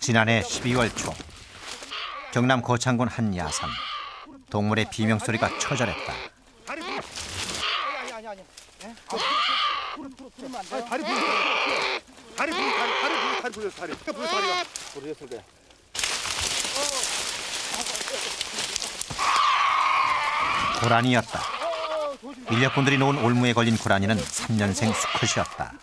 지난해 12월 초 경남 거창군 한 야산. 동물의 비명소리가 처절했다. 다리 불렸을 거야. 고라니였다. 밀렵꾼들이 놓은 올무에 걸린 고라니는 3년생 수컷이었다.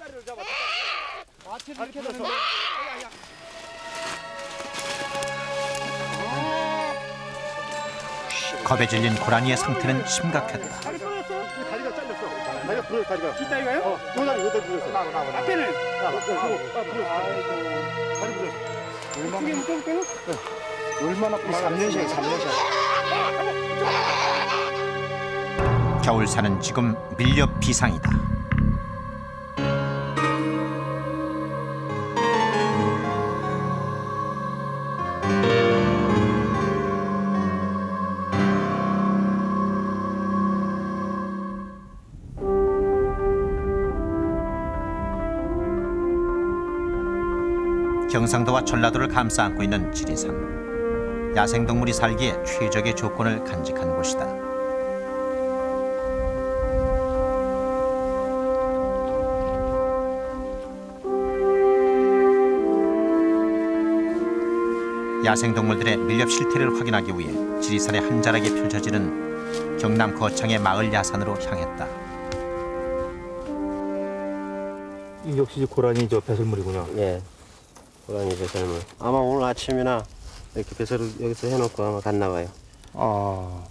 겁에 질린 고라니의 상태는 심각했다. 다리가 잘렸어. 다리가 부러졌어. 다리가. 뒷다리가요? 요 다리 부러졌어. 앞에는 다리 부러졌어. 크게 묶어볼까요? 얼마나 3년씩. 겨울 사는 지금 밀렵 비상이다. 경상도와 전라도를 감싸 안고 있는 지리산. 야생동물이 살기에 최적의 조건을 간직한 곳이다. 야생동물들의 밀렵 실태를 확인하기 위해 지리산의 한 자락에 펼쳐지는 경남 거창의 마을 야산으로 향했다. 이 역시 고라니 저 배설물이군요. 예, 고라니 배설물. 아마 오늘 아침이나 이렇게 배설을 여기서 해놓고 아마 갔나 봐요. 아,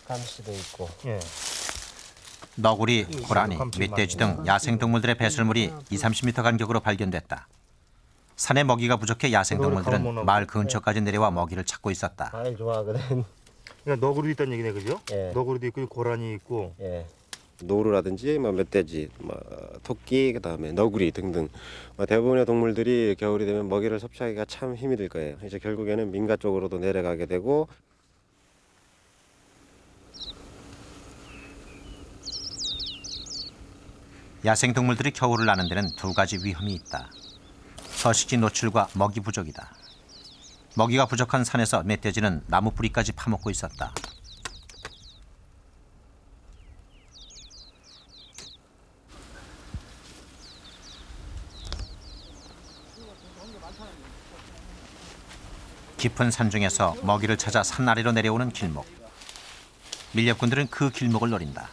감시도 있고. 예. 너구리, 고라니, 멧돼지 등 야생동물들의 배설물이 20-30m 간격으로 발견됐다. 산에 먹이가 부족해 야생동물들은 마을 근처까지 내려와 먹이를 찾고 있었다. 과일 좋아하거든. 그러니까 너구리도 있다는 얘기네, 그죠? 예. 너구리도 있고 고라니 있고. 예. 노루라든지 뭐 멧돼지, 뭐 토끼, 그다음에 너구리 등등 대부분의 동물들이 겨울이 되면 먹이를 섭취하기가 참 힘이 들 거예요. 이제 결국에는 민가 쪽으로도 내려가게 되고. 야생동물들이 겨울을 나는 데는 두 가지 위험이 있다. 서식지 노출과 먹이 부족이다. 먹이가 부족한 산에서 멧돼지는 나무 뿌리까지 파먹고 있었다. 깊은 산 중에서 먹이를 찾아 산 아래로 내려오는 길목. 밀렵꾼들은 그 길목을 노린다.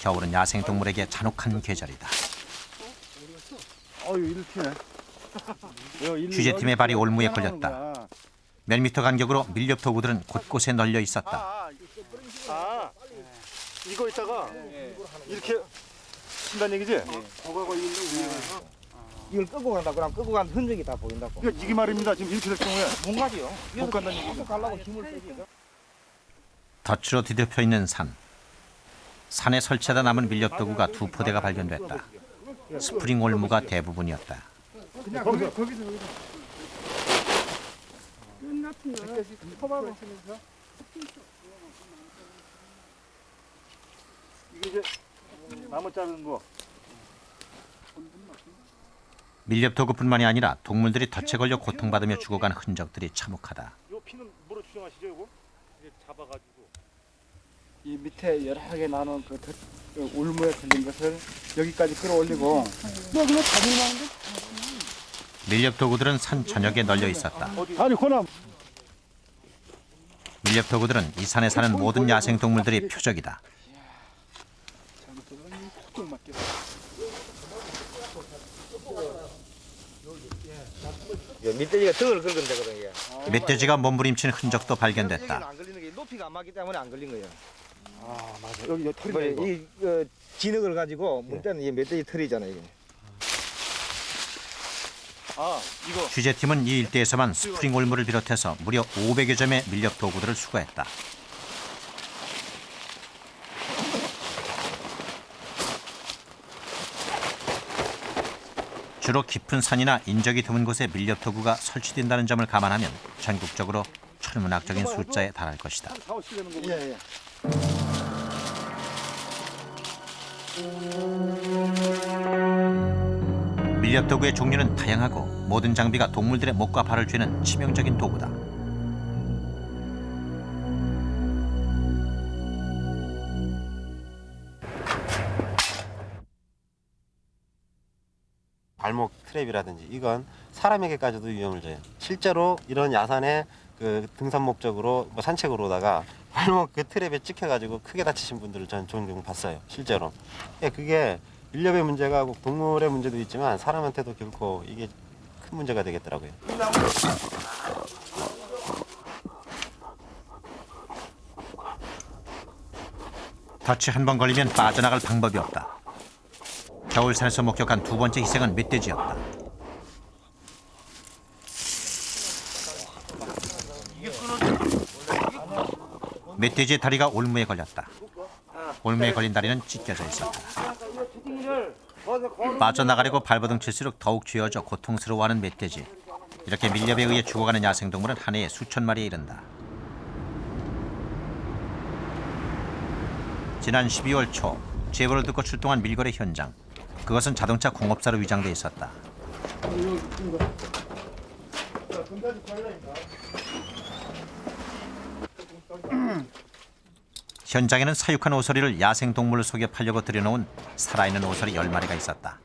겨울은 야생동물에게 잔혹한 계절이다. 취재팀의 발이 올무에 걸렸다. 몇 미터 간격으로 밀렵 도구들은 곳곳에 널려 있었다. 이거 있다가 이렇게 친다는 얘기지? 이걸 끄고 간다. 그럼 끄고 간 흔적이 다 보인다고. 그러니까 이게 말입니다. 지금 이렇게 될 경우에 못 가지요. 못 간다는 얘기죠. 계속 가려고 힘을 쓰지. 덫으로 뒤덮여 있는 산. 산에 설치하다 남은 밀렵 도구가 2포대가 발견됐다. 스프링 올무가 대부분이었다. 이게 이제 나무 자른 거. 밀렵 도구뿐만이 아니라 동물들이 덫에 걸려 고통받으며 죽어간 흔적들이 참혹하다. 요 피는 뭐로 추정하시죠, 이거? 이제 잡아가지고. 이 밑에 여러 개 나는 그 울무에 걸린 것을 여기까지 끌어올리고 밀렵 도구들은 산 전역에 널려 있었다. 아니, 고남. 밀렵 도구들은 이 산에 사는 모든 야생 동물들의 표적이다. 멧돼지가 등을 긁은 데거든요. 멧돼지가 몸부림친 흔적도 발견됐다. 안 걸리는 게 높이가 안 맞기 때문에 안 걸린 거예요. 아, 맞아. 여기 털이 이거. 이 진흙을 가지고 물 때는 이 멧돼지 털이잖아요. 이게. 아, 이거. 취재팀은 이 일대에서만 스프링 올무를 비롯해서 무려 500여 점의 밀렵 도구들을 수거했다. 주로 깊은 산이나 인적이 드문 곳에 밀렵 도구가 설치된다는 점을 감안하면 전국적으로 천문학적인 숫자에 달할 것이다. 4, 5씩 되는 거고. 예. 밀렵 도구의 종류는 다양하고 모든 장비가 동물들의 목과 발을 쥐는 치명적인 도구다. 발목 트랩이라든지 이건 사람에게까지도 위험을 줘요. 실제로 이런 야산에 그 등산 목적으로 뭐 산책으로 오다가 발목 그 트랩에 찍혀가지고 크게 다치신 분들을 전 종종 봤어요. 실제로. 그게 밀렵의 문제가 꼭 동물의 문제도 있지만 사람한테도 결코 이게 큰 문제가 되겠더라고요. 덫이 한 번 걸리면 빠져나갈 방법이 없다. 겨울산에서 목격한 두 번째 희생은 멧돼지였다. 멧돼지의 다리가 올무에 걸렸다. 올무에 걸린 다리는 찢겨져 있었다. 빠져나가려고 발버둥 칠수록 더욱 쥐어져 고통스러워하는 멧돼지. 이렇게 밀렵에 의해 죽어가는 야생동물은 한 해에 수천 마리에 이른다. 지난 12월 초 제보를 듣고 출동한 밀거래 현장. 그것은 자동차 공업사로 위장돼 있었다. 현장에는 사육한 오소리를 야생동물을 속여 팔려고 들여놓은 살아있는 오소리 10마리가 있었다.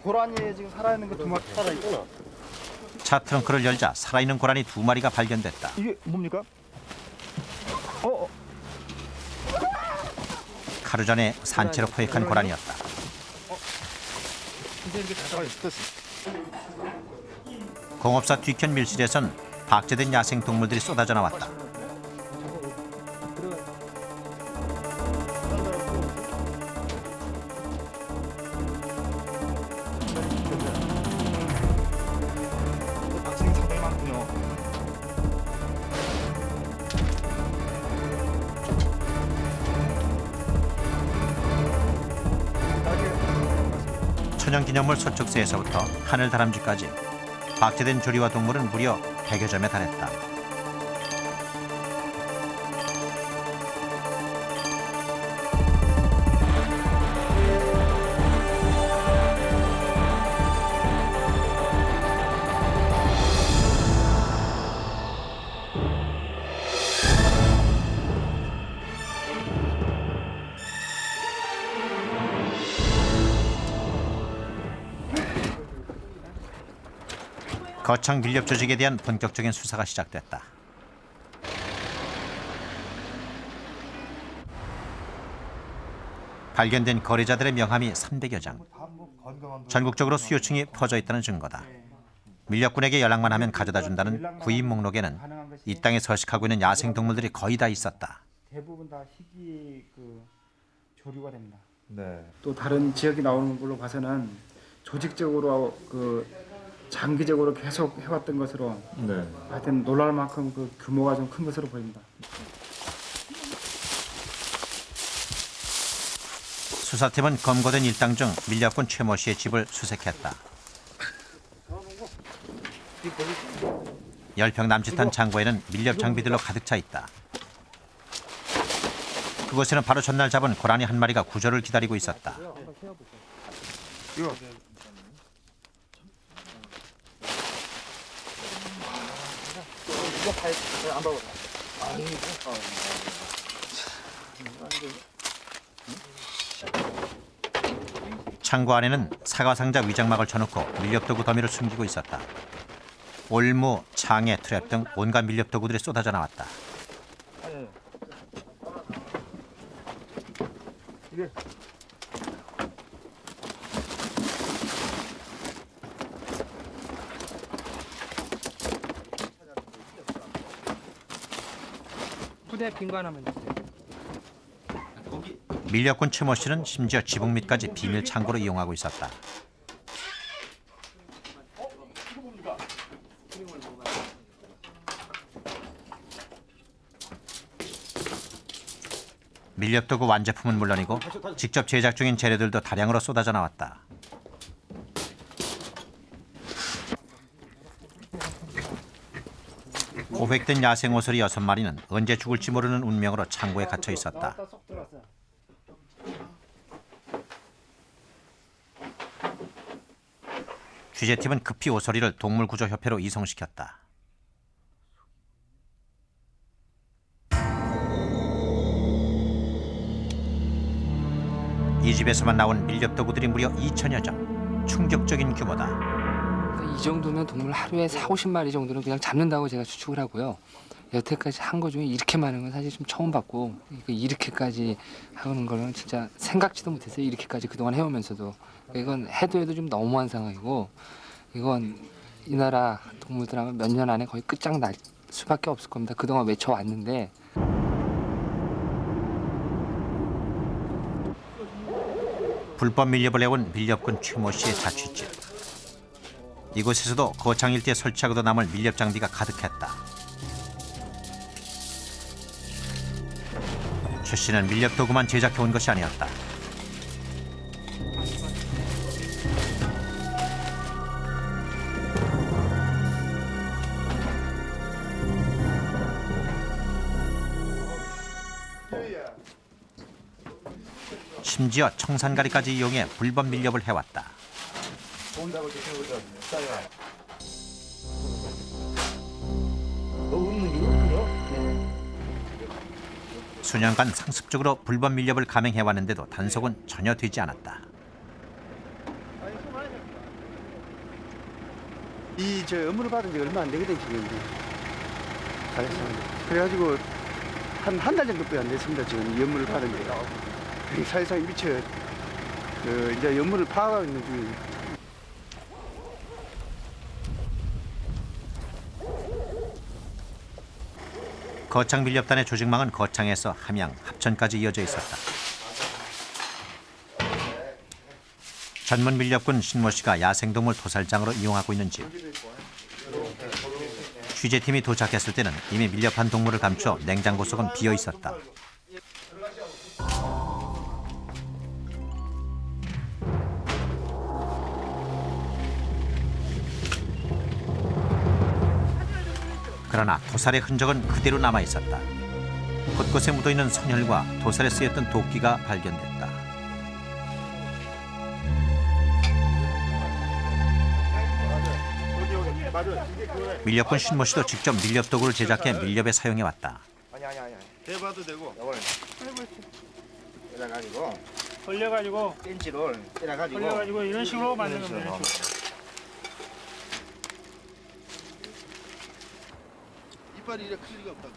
고라니에 지금 살아있는 거 두 마리 살아있구나. 차 트렁크를 열자 살아있는 고라니 2마리가 발견됐다. 이게 뭡니까? 하루 전에 산채로 포획한 고라니였다. 공업사 뒤편 밀실에선 박제된 야생 동물들이 쏟아져 나왔다. 박싱 상당히 많군요. 천연기념물 소축새에서부터 하늘 다람쥐까지 박제된 조리와 동물은 무려 100여 점에 달했다. 거창 밀렵 조직에 대한 본격적인 수사가 시작됐다. 발견된 거래자들의 명함이 300여 장. 전국적으로 수요층이 퍼져 있다는 증거다. 밀렵꾼에게 연락만 하면 가져다 준다는 구입 목록에는 이 땅에 서식하고 있는 야생 동물들이 거의 다 있었다. 대부분 다 희귀 조류가 됩니다. 네. 또 다른 지역이 나오는 걸로 봐서는 조직적으로 장기적으로 계속 해왔던 것으로 네. 하여튼 놀랄 만큼 규모가 좀 큰 것으로 보입니다. 수사팀은 검거된 일당 중 밀렵꾼 최모 씨의 집을 수색했다. 10평 남짓한 창고에는 밀렵 장비들로 가득 차 있다. 그곳에는 바로 전날 잡은 고라니 한 마리가 구조를 기다리고 있었다. 창고 안에는 사과 상자 위장막을 쳐놓고 밀렵도구 더미를 숨기고 있었다. 올무, 창해, 트랩 등 온갖 밀렵도구들이 쏟아져 나왔다. 부대 빈관하면 되세요. 밀렵꾼 최모 씨는 심지어 지붕 밑까지 비밀 창고로 이용하고 있었다. 밀렵도구 완제품은 물론이고 직접 제작 중인 재료들도 다량으로 쏟아져 나왔다. 포획된 야생 오소리 6마리는 언제 죽을지 모르는 운명으로 창고에 갇혀 있었다. 취재팀은 급히 오소리를 동물구조협회로 이송시켰다. 이 집에서만 나온 밀렵도구들이 무려 2천여 점. 충격적인 규모다. 이 정도면 동물 하루에 40-50마리 정도는 그냥 잡는다고 제가 추측을 하고요. 여태까지 한 거 중에 이렇게 많은 건 사실 좀 처음 봤고, 이렇게까지 하는 거는 진짜 생각지도 못했어요. 이렇게까지 그동안 해오면서도. 이건 해도 좀 너무한 상황이고, 이건 이 나라 동물들 하면 몇 년 안에 거의 끝장날 수밖에 없을 겁니다. 그동안 외쳐왔는데. 불법 밀렵을 해온 밀렵꾼 최모 씨의 자취집. 이곳에서도 거창 일대에 설치하고도 남을 밀렵 장비가 가득했다. 최 씨는 밀렵 도구만 제작해 온 것이 아니었다. 심지어 청산가리까지 이용해 불법 밀렵을 해왔다. 수년간 상습적으로 불법 밀렵을 감행해왔는데도 단속은 전혀 되지 않았다. 저 업무를 받은 지 얼마 안 되거든 지금. 그래가지고 한 달 정도밖에 안 됐습니다 지금 이 업무를 받은 지가. 사실상 미처 이제 업무를 파악하고 있는 중입니다. 거창 밀렵단의 조직망은 거창에서 함양, 합천까지 이어져 있었다. 전문 밀렵꾼 신모 씨가 야생동물 도살장으로 이용하고 있는 집. 취재팀이 도착했을 때는 이미 밀렵한 동물을 감춰 냉장고 속은 비어 있었다. 그러나 도살의 흔적은 그대로 남아 있었다. 곳곳에 묻어 있는 선혈과 도살에 쓰였던 도끼가 발견됐다. 밀렵꾼 신모 씨도 직접 밀렵 도구를 제작해 밀렵에 사용해 왔다. 대봐도 되고. 이래가지고 걸려가지고 벤치를 이래가지고 이런 식으로 만드는 겁니다. 이빨이 이래 클 리가 없다.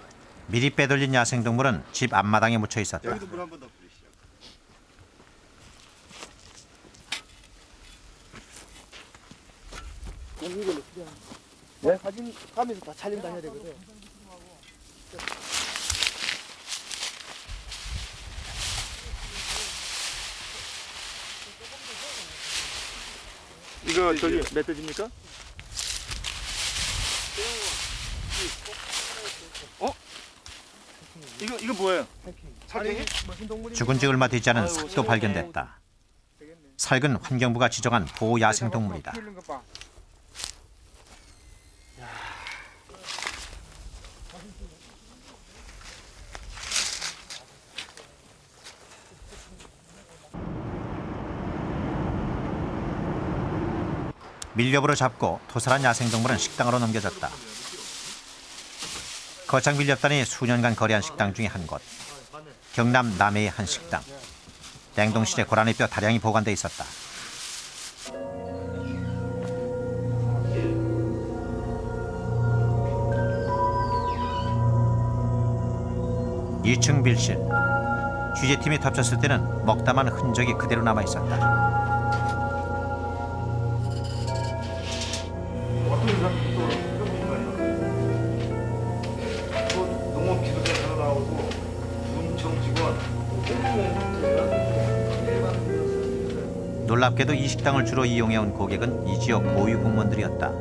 미리 빼돌린 야생동물은 집 앞마당에 묻혀 있었다. 여기도 물 한 번 더 뿌리시죠. 네? 사진 가면서 다 촬영 다녀야 되거든. 이거 저기 멧돼지입니까? 이거 뭐예요? 죽은 지 얼마 되지 않은 삭도 발견됐다. 살은 환경부가 지정한 보호 야생동물이다. 밀렵으로 잡고 도살한 야생동물은 식당으로 넘겨졌다. 거창 밀렵단이 수년간 거래한 식당 중에 한 곳. 경남 남해의 한 식당. 냉동실에 고라니 뼈 다량이 보관돼 있었다. (2층) 빌실. 취재팀이 덮쳤을 때는 먹다만 흔적이 그대로 남아 있었다. 놀랍게도 이 식당을 주로 이용해온 고객은 이 지역 고위 공무원들이었다.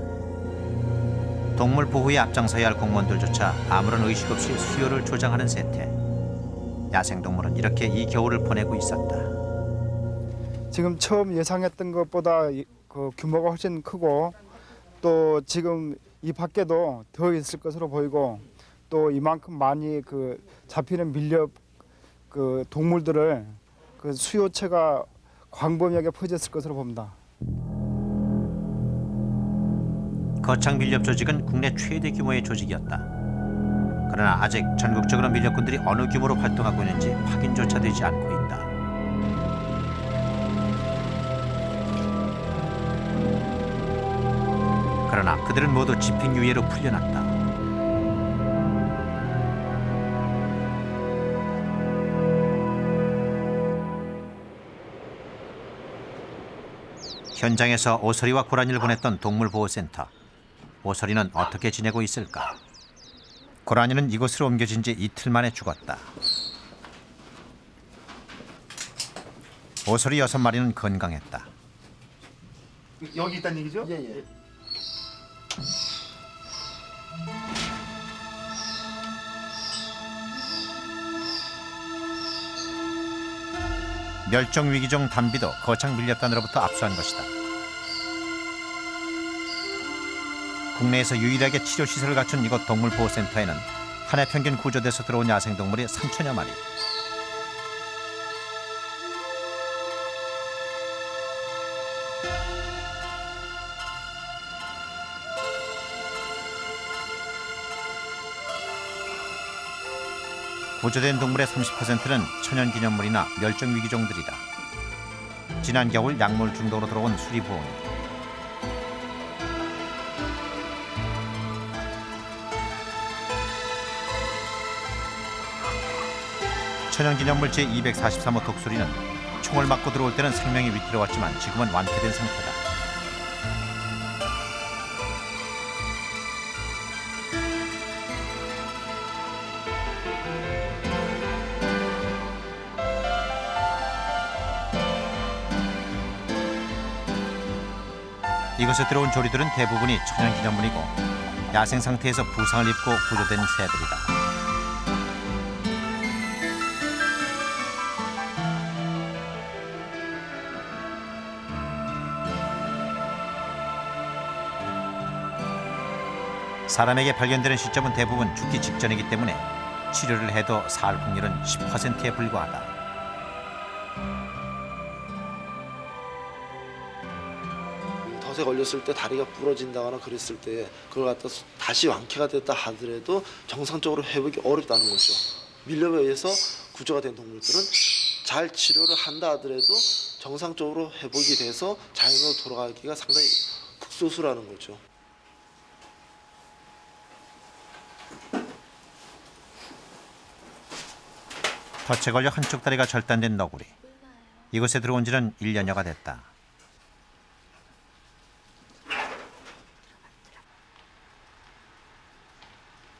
동물 보호에 앞장서야 할 공무원들조차 아무런 의식 없이 수요를 조장하는 세태. 야생동물은 이렇게 이 겨울을 보내고 있었다. 지금 처음 예상했던 것보다 그 규모가 훨씬 크고 또 지금 이 밖에도 더 있을 것으로 보이고 또 이만큼 많이 그 잡히는 밀렵 그 동물들을 그 수요체가 광범위하게 퍼졌을 것으로 봅니다. 거창 밀렵 조직은 국내 최대 규모의 조직이었다. 그러나 아직 전국적으로 밀렵꾼들이 어느 규모로 활동하고 있는지 확인조차 되지 않고 있다. 그러나 그들은 모두 집행유예로 풀려났다. 현장에서 오소리와 고라니를 보냈던 동물보호센터. 오소리는 어떻게 지내고 있을까? 고라니는 이곳으로 옮겨진 지 이틀 만에 죽었다. 오소리 6마리는 건강했다. 여기 있다는 얘기죠? 예. 멸종위기종 담비도 거창 밀렵단으로부터 압수한 것이다. 국내에서 유일하게 치료시설을 갖춘 이곳 동물보호센터에는 한 해 평균 구조돼서 들어온 야생동물이 3천여 마리. 구조된 동물의 30%는 천연기념물이나 멸종위기종들이다. 지난 겨울 약물 중독으로 들어온 수리보온이. 천연기념물 제243호 독수리는 총을 맞고 들어올 때는 생명이 위태로웠지만 지금은 완쾌된 상태다. 이것에 들어온 조리들은 대부분이 천연기념물이고 야생 상태에서 부상을 입고 구조된 새들이다. 사람에게 발견되는 시점은 대부분 죽기 직전이기 때문에 치료를 해도 살 확률은 10%에 불과하다. 덫에 걸렸을 때 다리가 부러진다거나 그랬을 때 그걸 갖다 다시 완쾌가 됐다 하더라도 정상적으로 회복이 어렵다는 거죠. 밀렵에 의해서 구조가 된 동물들은 잘 치료를 한다 하더라도 정상적으로 회복이 돼서 자연으로 돌아가기가 상당히 극소수라는 거죠. 덫에 걸려 한쪽 다리가 절단된 너구리. 이곳에 들어온 지는 1년여가 됐다.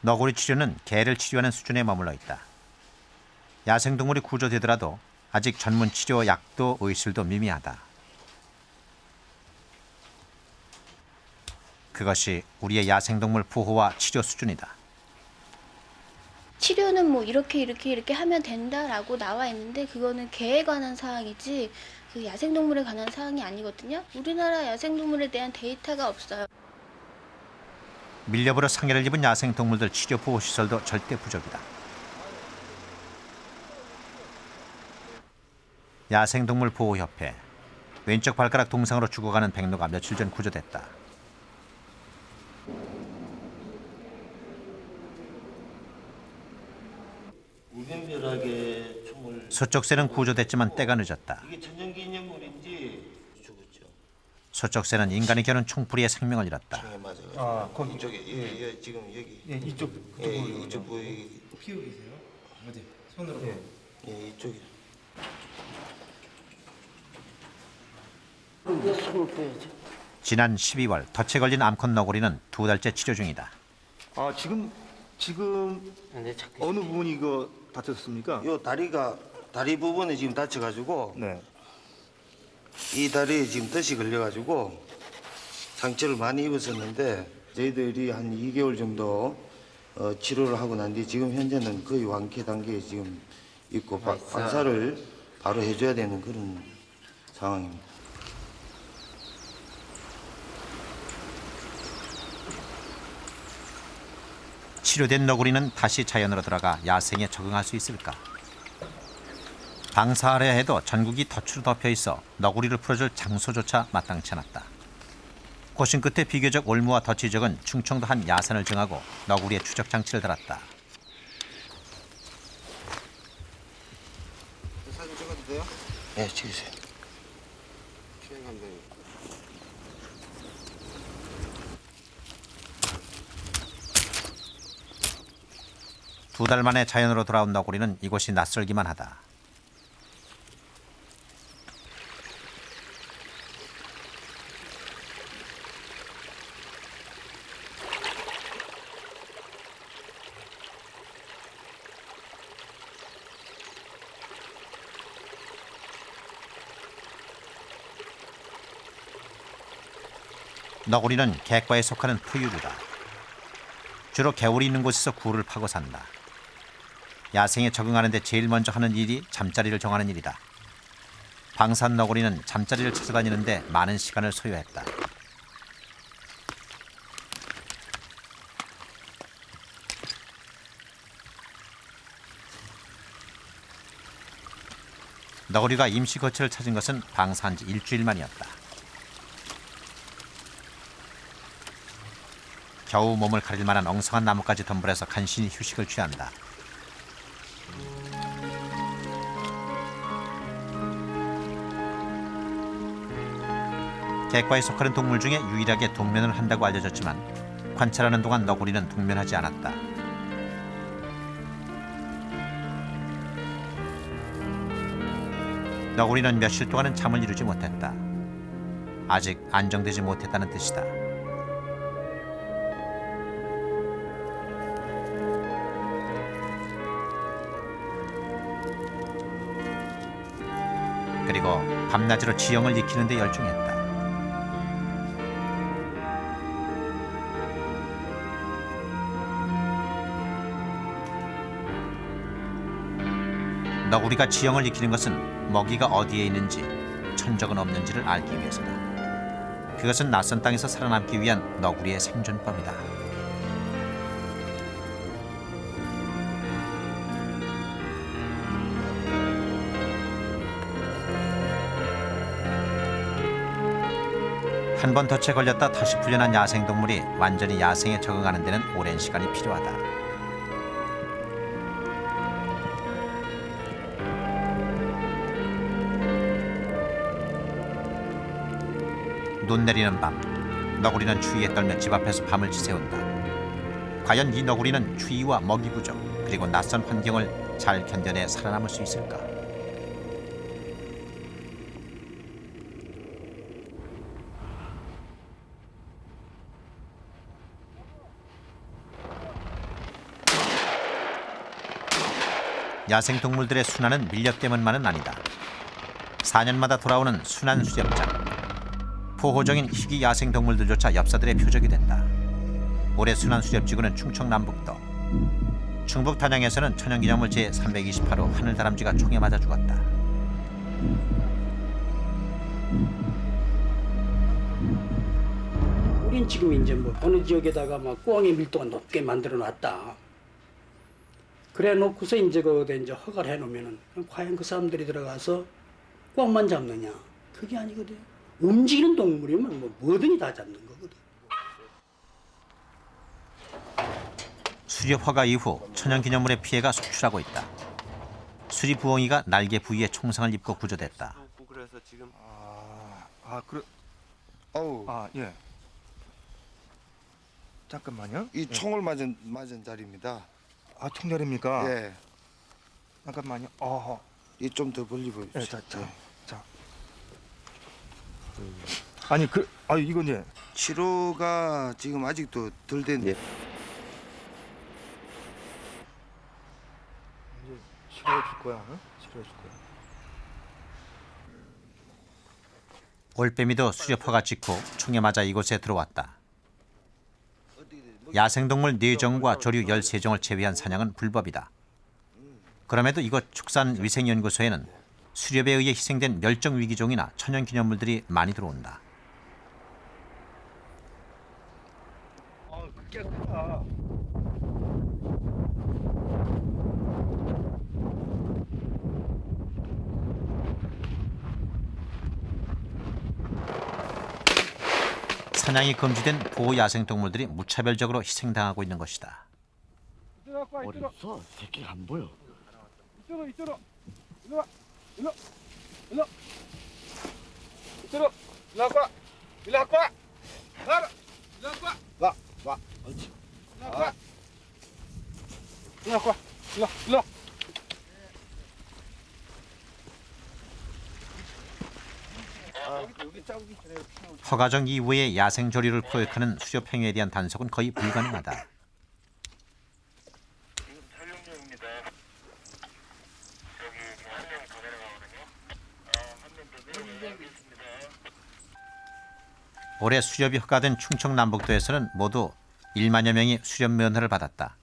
너구리 치료는 개를 치료하는 수준에 머물러 있다. 야생동물이 구조되더라도 아직 전문 치료 약도 의술도 미미하다. 그것이 우리의 야생동물 보호와 치료 수준이다. 치료는 뭐 이렇게 하면 된다라고 나와 있는데 그거는 개에 관한 사항이지 그 야생동물에 관한 사항이 아니거든요. 우리나라 야생동물에 대한 데이터가 없어요. 밀렵으로 상해를 입은 야생동물들 치료 보호 시설도 절대 부족이다. 야생동물 보호협회. 왼쪽 발가락 동상으로 죽어가는 백로가 며칠 전 구조됐다. 무분별하게 총을 서쪽새는 구조됐지만 때가 늦었다. 이게 천연기념물인지 죽었죠. 서쪽새는 인간이 겨눈 총풀이에 생명을 잃었다. 총에 맞아요. 아, 거기 이쪽에 예, 지금 여기 예, 이쪽 이쪽 부위 피우고 계세요? 어디? 손으로? 예, 이쪽에 지난 12월 덫에 걸린 암컷 너구리는 2달째 치료 중이다. 아, 지금 어느 부분이 이거 다쳤습니까? 요 다리 부분에 지금 다쳐가지고 네. 이 다리에 지금 덫이 걸려가지고 상처를 많이 입었었는데 저희들이 한 2개월 정도 치료를 하고 난 뒤 지금 현재는 거의 완쾌 단계에 지금 있고 방사를 바로 해줘야 되는 그런 상황입니다. 치료된 너구리는 다시 자연으로 돌아가 야생에 적응할 수 있을까? 방사하려 해도 전국이 덫으로 덮여 있어 너구리를 풀어줄 장소조차 마땅치 않았다. 고심 끝에 비교적 올무와 덫이 적은 충청도 한 야산을 정하고 너구리의 추적 장치를 달았다. 사진 찍어도 돼요? 네, 찍으세요. 주행 감독님. 두 달 만에 자연으로 돌아온 너구리는 이곳이 낯설기만 하다. 너구리는 객과에 속하는 포유류다. 주로 개울이 있는 곳에서 굴을 파고 산다. 야생에 적응하는 데 제일 먼저 하는 일이 잠자리를 정하는 일이다. 방산 너구리는 잠자리를 찾아다니는데 많은 시간을 소요했다. 너구리가 임시 거처를 찾은 것은 방사한 지 일주일 만이었다. 겨우 몸을 가릴 만한 엉성한 나뭇가지 덤불에서 간신히 휴식을 취한다. 객과에 속하는 동물 중에 유일하게 동면을 한다고 알려졌지만 관찰하는 동안 너구리는 동면하지 않았다. 너구리는 며칠 동안은 잠을 이루지 못했다. 아직 안정되지 못했다는 뜻이다. 그리고 밤낮으로 지형을 익히는 데 열중했다. 너구리가 지형을 익히는 것은 먹이가 어디에 있는지, 천적은 없는지를 알기 위해서다. 그것은 낯선 땅에서 살아남기 위한 너구리의 생존법이다. 한 번 덫에 걸렸다 다시 풀려난 야생동물이 완전히 야생에 적응하는 데는 오랜 시간이 필요하다. 눈 내리는 밤, 너구리는 추위에 떨며 집 앞에서 밤을 지새운다. 과연 이 너구리는 추위와 먹이 부족, 그리고 낯선 환경을 잘 견뎌내 살아남을 수 있을까? 야생동물들의 순환은 밀렵 때문만은 아니다. 4년마다 돌아오는 순환 수렵장. 포호적인 희귀 야생동물들조차 엽사들의 표적이 된다. 올해 순환 수렵지구는 충청 남북도. 충북 단양에서는 천연기념물 제328호 하늘다람쥐가 총에 맞아 죽었다. 우린 지금 이제 뭐 어느 지역에다가 막 꿩의 밀도가 높게 만들어 놨다. 그래 놓고서 이제 거기다 이제 허가를 해 놓으면은 과연 그 사람들이 들어가서 꿩만 잡느냐? 그게 아니거든. 움직이는 동물이면 뭐 뭐든지 다 잡는 거거든. 수렵 허가 이후 천연기념물의 피해가 속출하고 있다. 수리부엉이가 날개 부위에 총상을 입고 구조됐다. 그래서 지금 그래. 어우. 예. 잠깐만요. 이 총을 맞은 자리입니다. 총알입니까? 예. 잠깐만요. 이 좀 더 멀리 보여주세요. 자. 아니 이건 예. 치료가 지금 아직도 덜 된. 치료해 줄 거야. 치료해 줄 거야. 올빼미도 수렵 허가 직후 총에 맞아 이곳에 들어왔다. 야생동물 4종과 조류 13종을 제외한 사냥은 불법이다. 그럼에도 이곳 축산위생연구소에는 수렵에 의해 희생된 멸종위기종이나 천연기념물들이 많이 들어온다. 깨끗하다. 사냥이 금지된 보호 야생동물들이 무차별적으로 희생당하고 있는 것이다. 어딨어? 새끼가 안 보여. 이쪽으로 일로 와 일로 갖고 와 일로 갖고 와 일로 갖고 와 옳지. 일로 갖고 와 일로 갖고 와 일로 허가정 이후에 야생 조류를 포획하는 수렵 행위에 대한 단속은 거의 불가능하다. 올해 수렵이 허가된 충청 남북도에서는 모두 1만여 명이 수렵 면허를 받았다.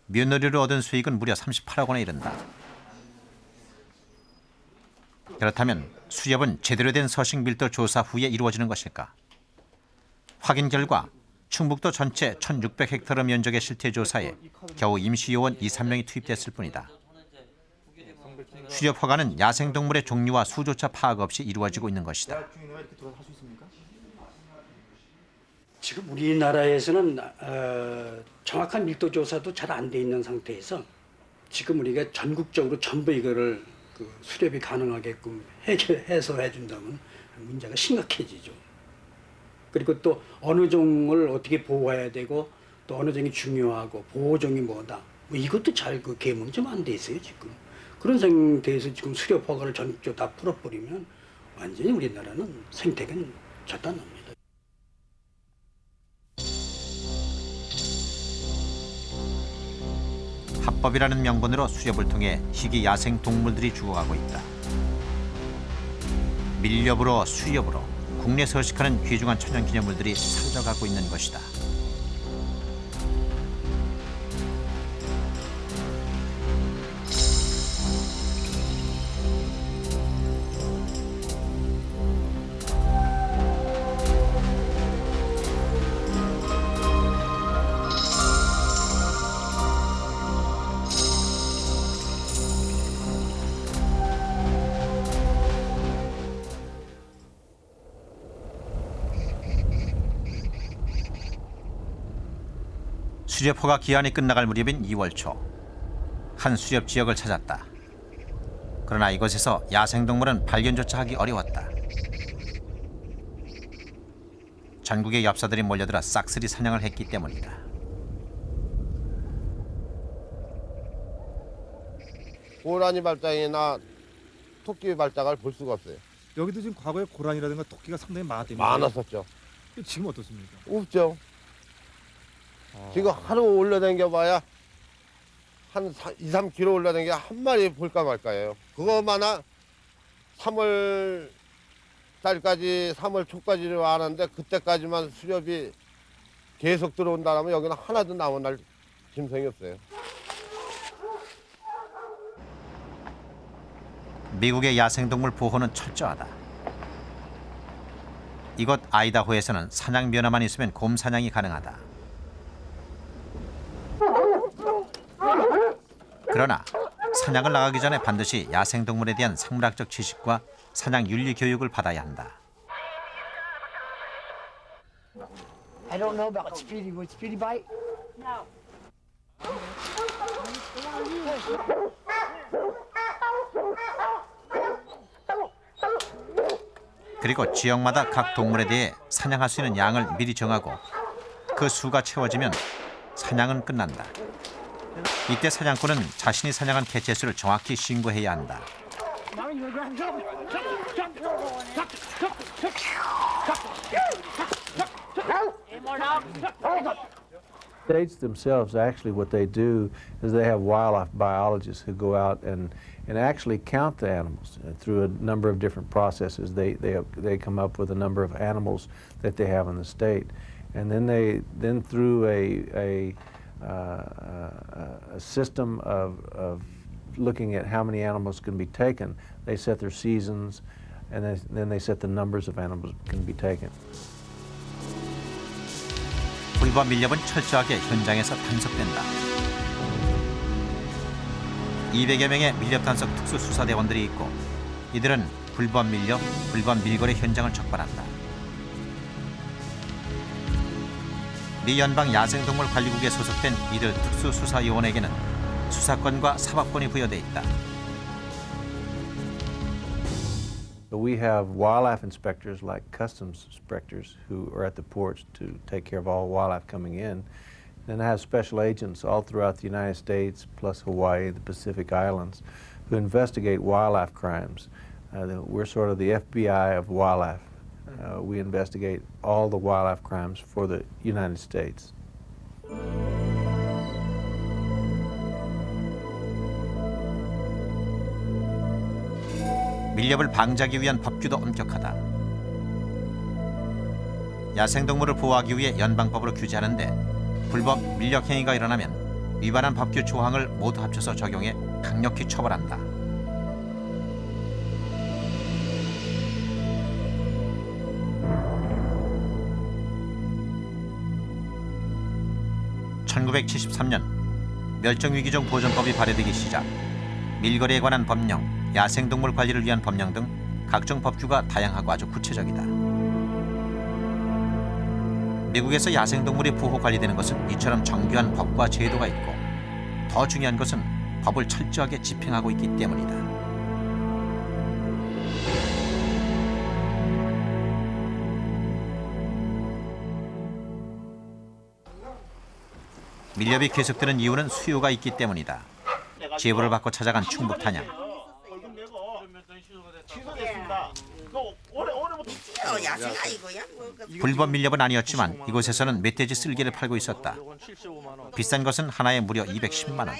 면허료를 얻은 수익은 무려 38억 원에 이른다. 그렇다면 수렵은 제대로 된 서식 밀도 조사 후에 이루어지는 것일까? 확인 결과 충북도 전체 1,600헥타르 면적의 실태 조사에 겨우 임시요원 2, 3명이 투입됐을 뿐이다. 수렵 허가는 야생동물의 종류와 수조차 파악 없이 이루어지고 있는 것이다. 지금 우리나라에서는 정확한 밀도 조사도 잘 안 돼 있는 상태에서 지금 우리가 전국적으로 전부 이거를 수렵이 가능하게끔 해결해서 해준다면 문제가 심각해지죠. 그리고 또 어느 종을 어떻게 보호해야 되고 또 어느 종이 중요하고 보호종이 뭐다. 뭐 이것도 잘 계몽 좀 안 돼 있어요 지금. 그런 상태에서 지금 수렵 허가를 전국적으로 다 풀어버리면 완전히 우리나라는 생태계는 절단납니다. 합법이라는 명분으로 수렵을 통해 희귀 야생 동물들이 죽어가고 있다. 밀렵으로 수렵으로 국내 서식하는 귀중한 천연기념물들이 사라져가고 있는 것이다. 수렵 허가 기한이 끝나갈 무렵인 2월 초, 한 수렵 지역을 찾았다. 그러나 이곳에서 야생동물은 발견조차 하기 어려웠다. 전국의 엽사들이 몰려들어 싹쓸이 사냥을 했기 때문이다. 고라니 발장이나 토끼 발장을 볼 수가 없어요. 여기도 지금 과거에 고라니라든가 토끼가 상당히 많았대요. 많았었죠. 지금 어떻습니까? 없죠. 지금 하루 올라다녀봐야 한 2, 3km 올라다녀 한 마리 볼까 말까예요. 그거마나 3월 달까지 3월 초까지를 하는데 그때까지만 수렵이 계속 들어온다면 여기는 하나도 나온 날 짐승이 없어요. 미국의 야생동물 보호는 철저하다. 이곳 아이다호에서는 사냥 면허만 있으면 곰 사냥이 가능하다. 그러나 사냥을 나가기 전에 반드시 야생동물에 대한 생물학적 지식과 사냥 윤리 교육을 받아야 한다. I don't know about Speedy. Would Speedy bite? No. 그리고 지역마다 각 동물에 대해 사냥할 수 있는 양을 미리 정하고 그 수가 채워지면 사냥은 끝난다. 이때 사냥꾼은 자신이 사냥한 개체수를 정확히 신고해야 한다. States themselves, actually what they do is they have wildlife biologists who go out and actually count the animals through a number of different processes. They come up with a number of animals that they have in the state, and then through a system of looking at how many animals can be taken, they set their seasons, and then they set the numbers of animals that can be taken. 불법 밀렵은 철저하게 현장에서 단속된다. 200여 명의 밀렵 단속 특수 수사대원들이 있고 이들은 불법 밀렵, 불법 밀거래 현장을 적발한다. 미 연방 야생동물관리국에 소속된 이들 특수수사요원에게는 수사권과 사법권이 부여돼 있다. We have wildlife inspectors like customs inspectors who are at the ports to take care of all wildlife coming in. Then I have special agents all throughout the United States, plus Hawaii, the Pacific Islands, who investigate wildlife crimes. We're sort of the FBI of wildlife. We investigate all the wildlife crimes for the United States. 밀렵을 방지하기 위한 법규도 엄격하다. 야생동물을 보호하기 위해 연방법으로 규제하는데 불법 밀렵 행위가 일어나면 위반한 법규 조항을 모두 합쳐서 적용해 강력히 처벌한다. (1973년) 멸종위기종 보존법이 발의되기 시작. 밀거래에 관한 법령, 야생동물 관리를 위한 법령 등 각종 법규가 다양하고 아주 구체적이다. 미국에서 야생동물이 보호 관리되는 것은 이처럼 정교한 법과 제도가 있고 더 중요한 것은 법을 철저하게 집행하고 있기 때문이다. 밀렵이 계속되는 이유는 수요가 있기 때문이다. 제보를 받고 찾아간 충북 탄양. 불법 밀렵은 아니었지만 이곳에서는 멧돼지 쓸개를 팔고 있었다. 비싼 것은 하나에 무려 210만 원.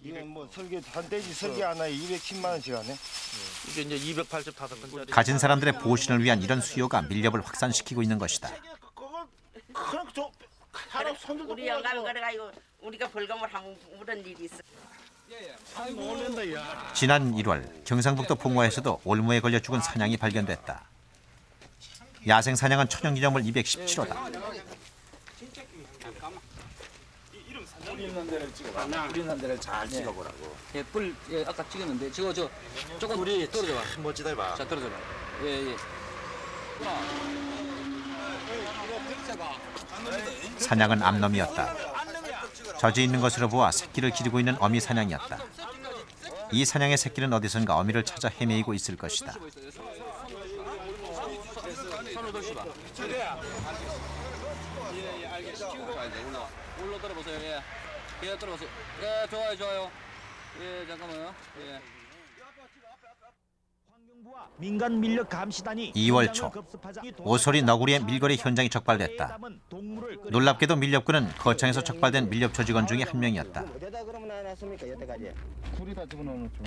이건 뭐 설계 한 돼지 설계 하나에 210만 원씩 하네. 이게 이제 285건짜리. 가진 사람들의 보신을 위한 이런 수요가 밀렵을 확산시키고 있는 것이다. 우리 영감이 그래가지고 우리가 벌금을 하면 그런 일이 있어. 지난 1월 경상북도 봉화에서도 올무에 걸려 죽은 사냥이 발견됐다. 야생 사냥은 천연기념물 217호다. 뿌리 있는 데를 찍어봐. 뿌리 있는 데를 잘 찍어보라고. 예, 뿔 예, 아까 찍었는데 저거 저 조금 뿌리 떨어져봐. 한번 찌달봐. 자 떨어져봐. 예. 사냥은 암놈이었다. 젖이 있는 것으로 보아 새끼를 기르고 있는 어미 사냥이었다. 이 사냥의 새끼는 어디선가 어미를 찾아 헤매이고 있을 것이다. 손을 드시봐. 예, 알겠습니다. 올라 떨어보세요. 예. 예, 떨어보세요. 예, 좋아요. 예, 잠깐만요. 예. 민간 밀렵 감시단이 2월 초 오소리 너구리의 밀거래 현장이 적발됐다. 놀랍게도 밀렵꾼은 거창에서 적발된 밀렵 조직원 중에 한 명이었다. 어디다 그러면 안 왔습니까 여태까지? 풀이 다 집어넣었죠.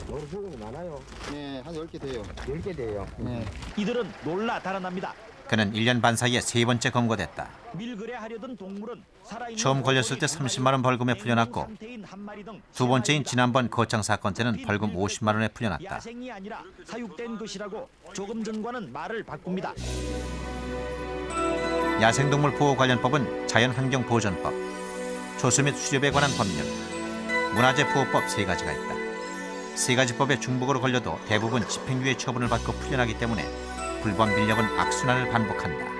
너무 소금이 많아요. 네, 한 10개 돼요. 10개 돼요. 네. 이들은 놀라 달아납니다. 그는 1년 반 사이에 3번째 검거됐다. 밀거래하려던 동물은 살아있는 처음 걸렸을 때 30만 원 벌금에 풀려났고 두 번째인 지난번 거창 사건 때는 벌금 50만 원에 풀려났다. 야생이 아니라 사육된 것이라고 조금 전과는 말을 바꿉니다. 야생동물 보호 관련법은 자연환경보전법, 조수 및 수렵에 관한 법률, 문화재 보호법 3가지가 있다. 3가지 법에 중복으로 걸려도 대부분 집행유예 처분을 받고 풀려나기 때문에 불법 밀렵은 악순환을 반복한다.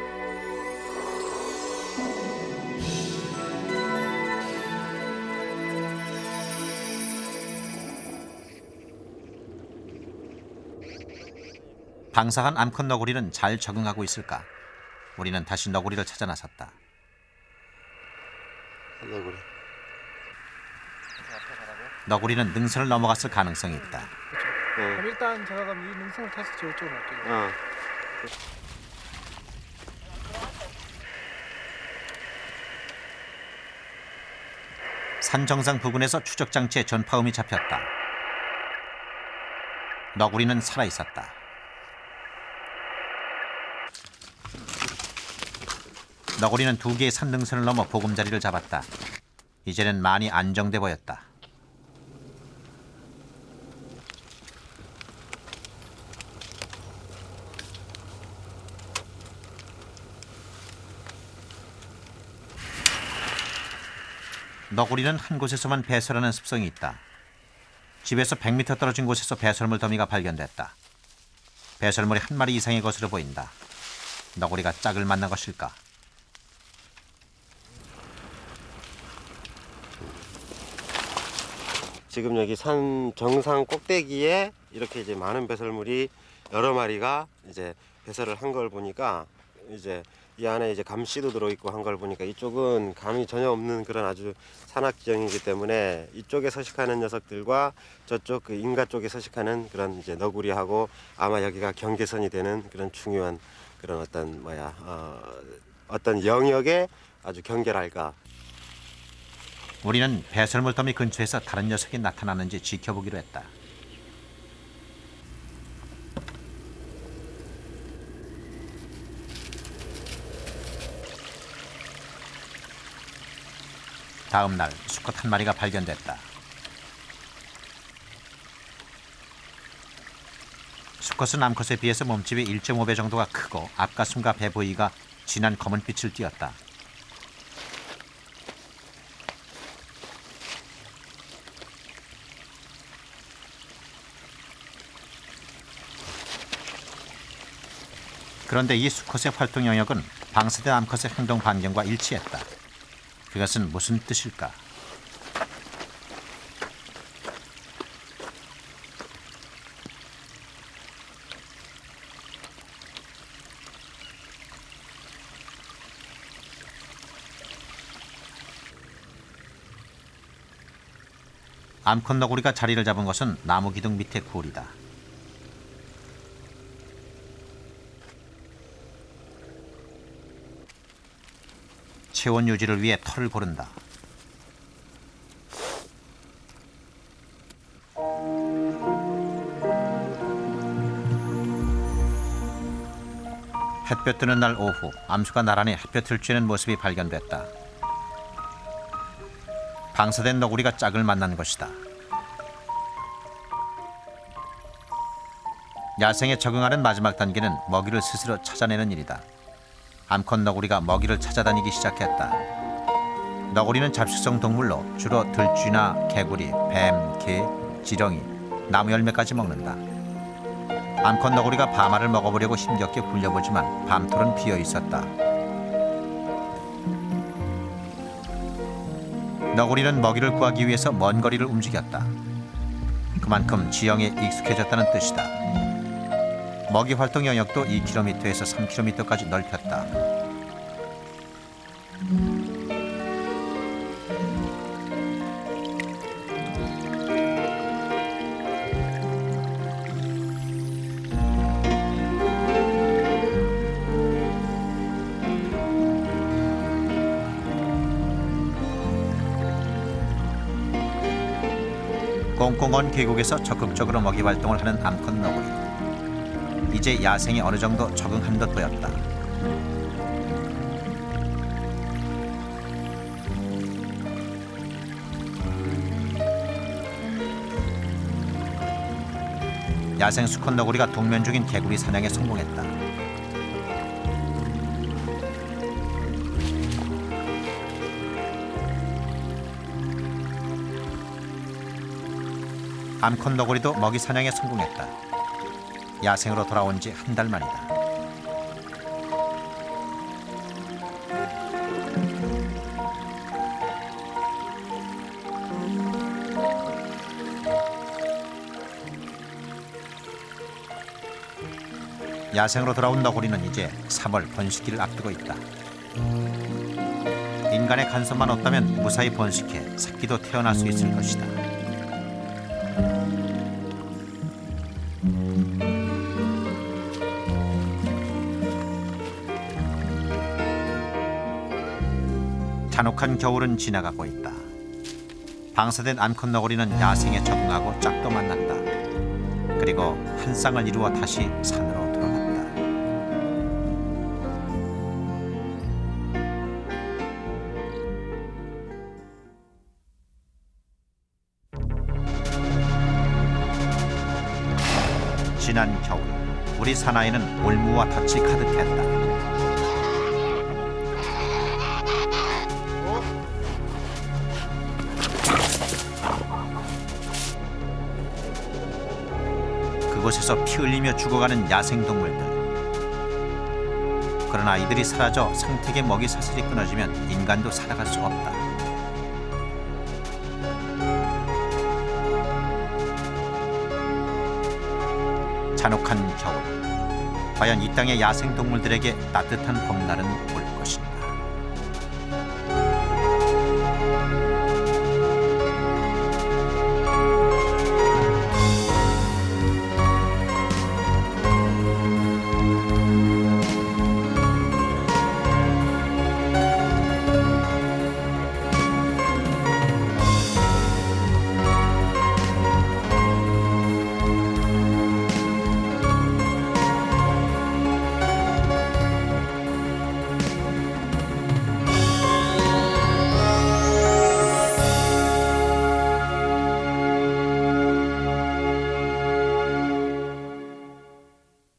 방사한 암컷 너구리는 잘 적응하고 있을까? 우리는 다시 너구리를 찾아 나섰다. 너구리. 너구리는 능선을 넘어갔을 가능성이 있다. 그럼 일단 제가 그럼 이 능선을 타서 저쪽으로 갈게요. 산 정상 부근에서 추적 장치에 전파음이 잡혔다. 너구리는 살아 있었다. 너구리는 2개의 산 능선을 넘어 보금자리를 잡았다. 이제는 많이 안정돼 보였다. 너구리는 한 곳에서만 배설하는 습성이 있다. 집에서 100m 떨어진 곳에서 배설물 더미가 발견됐다. 배설물이 한 마리 이상의 것으로 보인다. 너구리가 짝을 만난 것일까? 지금 여기 산 정상 꼭대기에 이렇게 이제 많은 배설물이 여러 마리가 이제 배설을 한 걸 보니까 이제 이 안에 이제 감씨도 들어있고 한 걸 보니까 이쪽은 감이 전혀 없는 그런 아주 산악 지형이기 때문에 이쪽에 서식하는 녀석들과 저쪽 그 인가 쪽에 서식하는 그런 이제 너구리하고 아마 여기가 경계선이 되는 그런 중요한 그런 어떤 영역의 아주 경계랄까. 우리는 배설물 더미 근처에서 다른 녀석이 나타나는지 지켜보기로 했다. 다음 날 수컷 한 마리가 발견됐다. 수컷은 암컷에 비해서 몸집이 1.5배 정도가 크고 앞가슴과 배 부위가 진한 검은빛을 띠었다. 그런데 이 수컷의 활동 영역은 방사된 암컷의 행동 반경과 일치했다. 그것은 무슨 뜻일까? 암컷 너구리가 자리를 잡은 것은 나무 기둥 밑의 굴이다. 체온 유지를 위해 털을 고른다. 햇볕 뜨는 날 오후 암수가 나란히 햇볕을 쬐는 모습이 발견됐다. 방사된 너구리가 짝을 만난 것이다. 야생에 적응하는 마지막 단계는 먹이를 스스로 찾아내는 일이다. 암컷 너구리가 먹이를 찾아다니기 시작했다. 너구리는 잡식성 동물로 주로 들쥐나 개구리, 뱀, 개, 지렁이, 나무 열매까지 먹는다. 암컷 너구리가 밤알을 먹어보려고 힘겹게 굴려보지만 밤톨은 비어 있었다. 너구리는 먹이를 구하기 위해서 먼 거리를 움직였다. 그만큼 지형에 익숙해졌다는 뜻이다. 먹이 활동 영역도 2km에서 3km까지 넓혔다. 꽁꽁 언 계곡에서 적극적으로 먹이 활동을 하는 암컷 너구리. 이제 야생에 어느 정도 적응한 듯 보였다. 야생 수컷 너구리가 동면 중인 개구리 사냥에 성공했다. 암컷 너구리도 먹이 사냥에 성공했다. 야생으로 돌아온 지 한 달 만이다. 야생으로 돌아온 너구리는 이제 3월 번식기를 앞두고 있다. 인간의 간섭만 없다면 무사히 번식해 새끼도 태어날 수 있을 것이다. 잔혹한 겨울은 지나가고 있다. 방사된 암컷 너구리는 야생에 적응하고 짝도 만난다. 그리고 한 쌍을 이루어 다시 산으로 돌아갔다. 지난 겨울, 우리 사나이는 올무와 덫이 가득했다. 그곳에서 피 흘리며 죽어가는 야생동물들. 그러나 이들이 사라져 생태계 먹이 사슬이 끊어지면 인간도 살아갈 수 없다. 잔혹한 겨울. 과연 이 땅의 야생동물들에게 따뜻한 봄날은 올 것인가.